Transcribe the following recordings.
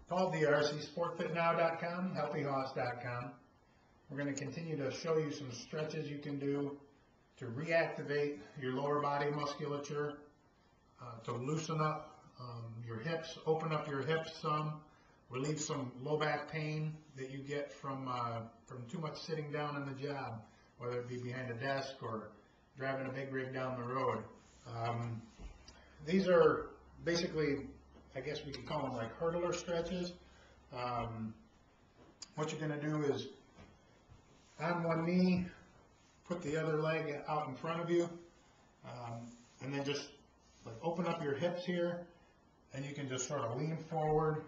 called DRC, sportfitnow.com, healthyhoss.com. We're going to continue to show you some stretches you can do to reactivate your lower body musculature, to loosen up your hips, open up your hips some, relieve some low back pain that you get from too much sitting down in the job, whether it be behind a desk or driving a big rig down the road. These are basically, I guess we could call them like hurdler stretches. What you're going to do is on one knee, put the other leg out in front of you, and then just like open up your hips here, and you can just sort of lean forward,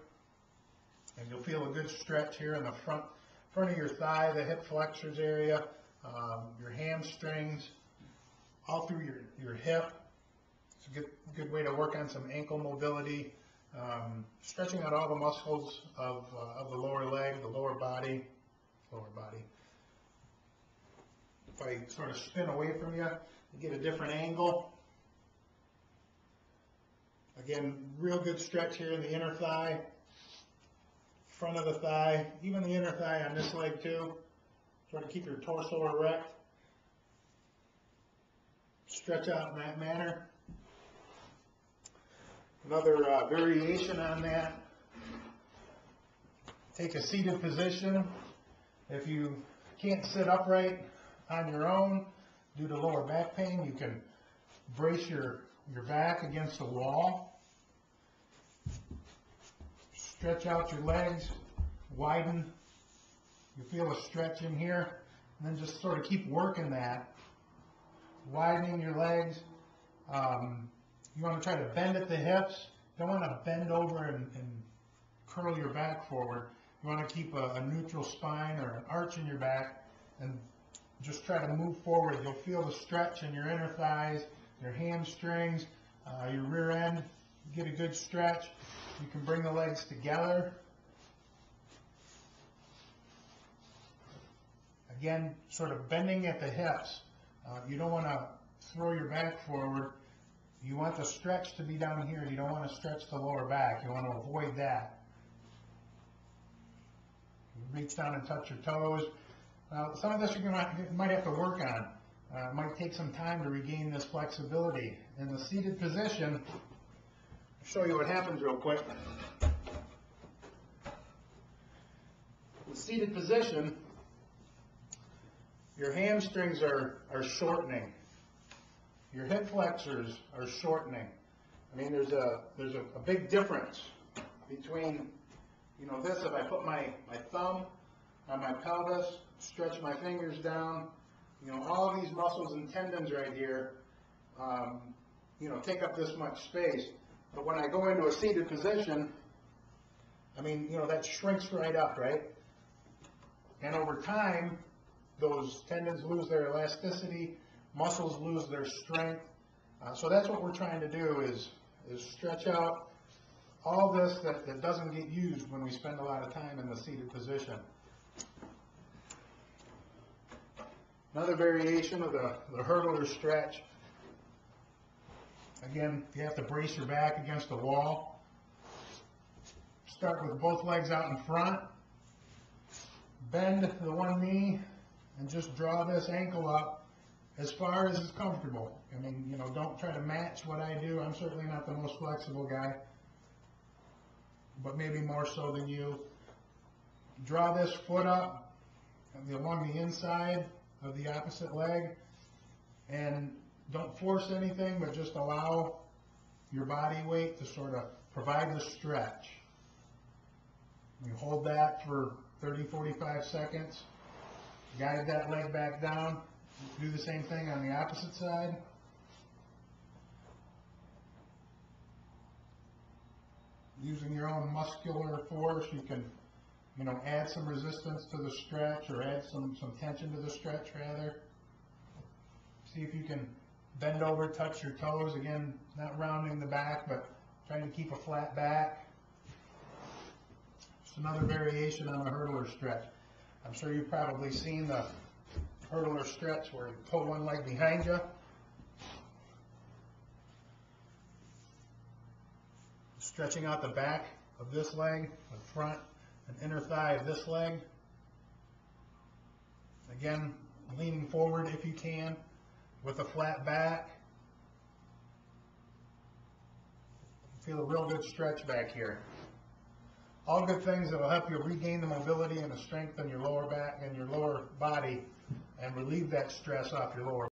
and you'll feel a good stretch here in the front of your thigh, the hip flexors area, your hamstrings, all through your hip. It's a good way to work on some ankle mobility, stretching out all the muscles of the lower leg, the lower body. If I sort of spin away from you, you get a different angle. Again, real good stretch here in the inner thigh, front of the thigh, even the inner thigh on this leg too. Try to keep your torso erect. Stretch out in that manner. Another variation on that, take a seated position. If you can't sit upright on your own due to lower back pain, you can brace your back against the wall. Stretch out your legs, widen. You feel a stretch in here, and then just sort of keep working that, widening your legs. You want to try to bend at the hips. You don't want to bend over and curl your back forward. You want to keep a neutral spine or an arch in your back and just try to move forward. You'll feel the stretch in your inner thighs, your hamstrings, your rear end. Get a good stretch. You can bring the legs together. Again, sort of bending at the hips. You don't want to throw your back forward. You want the stretch to be down here. You don't want to stretch the lower back. You want to avoid that. You reach down and touch your toes. Now, some of this you might have to work on. It might take some time to regain this flexibility. In the seated position, I'll show you what happens real quick. In the seated position, your hamstrings are shortening. Your hip flexors are shortening. I mean, there's a big difference between, this, if I put my thumb on my pelvis, stretch my fingers down, all of these muscles and tendons right here, take up this much space. But when I go into a seated position, I mean, that shrinks right up, right? And over time, those tendons lose their elasticity, muscles lose their strength. So that's what we're trying to do is stretch out all this that doesn't get used when we spend a lot of time in the seated position. Another variation of the hurdler stretch. Again, you have to brace your back against the wall. Start with both legs out in front. Bend the one knee and just draw this ankle up as far as is comfortable. I mean, don't try to match what I do. I'm certainly not the most flexible guy, but maybe more so than you. Draw this foot up along the inside of the opposite leg, and don't force anything, but just allow your body weight to sort of provide the stretch. You hold that for 30-45 seconds. Guide that leg back down. Do the same thing on the opposite side. Using your own muscular force, you can, add some resistance to the stretch or add some tension to the stretch rather. See if you can bend over, touch your toes. Again, not rounding the back, but trying to keep a flat back. Just another variation on the hurdler stretch. I'm sure you've probably seen the hurdler stretch where you pull one leg behind you. Stretching out the back of this leg, the front and inner thigh of this leg. Again, leaning forward if you can with a flat back. Feel a real good stretch back here. All good things that will help you regain the mobility and the strength in your lower back and your lower body and relieve that stress off your lower